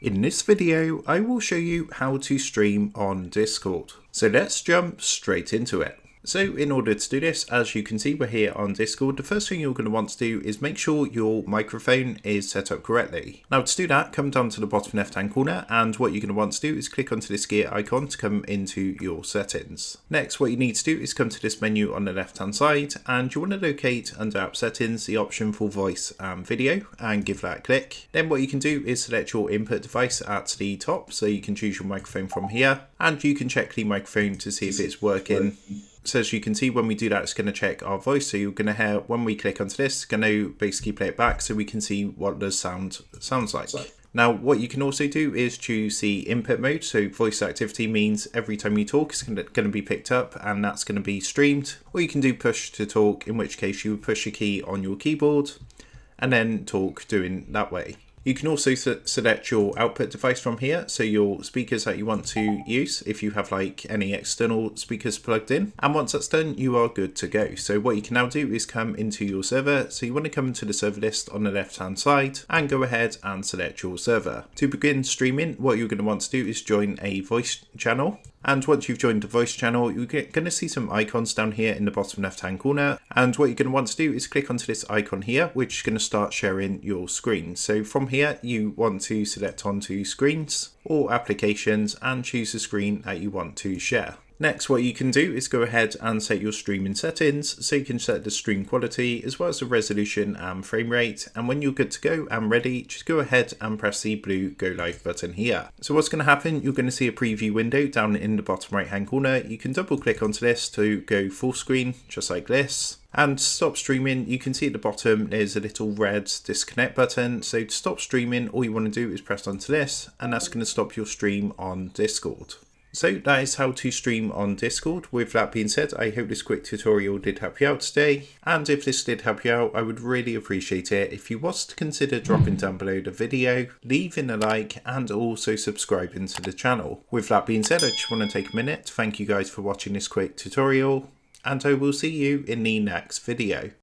In this video, I will show you how to stream on Discord. So let's jump straight into it. So in order to do this, as you can see, we're here on Discord. The first thing you're going to want to do is make sure your microphone is set up correctly. Now to do that, come down to the bottom left hand corner, and what you're going to want to do is click onto this gear icon to come into your settings. Next, what you need to do is come to this menu on the left hand side, and you want to locate under app settings the option for voice and video and give that a click. Then what you can do is select your input device at the top, so you can choose your microphone from here, and you can check the microphone to see if it's working. So as you can see, when we do that, it's going to check our voice. So you're going to hear, when we click onto this, it's going to basically play it back so we can see what the sound sounds like. Now, what you can also do is choose the input mode. So voice activity means every time you talk, it's going to be picked up and that's going to be streamed. Or you can do push to talk, in which case you would push a key on your keyboard and then talk doing that way. You can also select your output device from here, so your speakers that you want to use, if you have like any external speakers plugged in. And once that's done, you are good to go. So what you can now do is come into your server. So you want to come into the server list on the left hand side and go ahead and select your server. To begin streaming, what you're going to want to do is join a voice channel. And once you've joined the voice channel, you're going to see some icons down here in the bottom left hand corner. And what you're going to want to do is click onto this icon here, which is going to start sharing your screen. So from here, you want to select onto screens or applications and choose the screen that you want to share. Next, what you can do is go ahead and set your streaming settings, so you can set the stream quality as well as the resolution and frame rate. And when you're good to go and ready, just go ahead and press the blue go live button here. So what's going to happen, you're going to see a preview window down in the bottom right hand corner. You can double click onto this to go full screen, just like this. And to stop streaming, you can see at the bottom there's a little red disconnect button. So to stop streaming, all you want to do is press onto this, and that's going to stop your stream on Discord. So that is how to stream on Discord. With that being said, I hope this quick tutorial did help you out today. And if this did help you out, I would really appreciate it if you was to consider dropping down below the video, leaving a like, and also subscribing to the channel. With that being said, I just want to take a minute to thank you guys for watching this quick tutorial, and I will see you in the next video.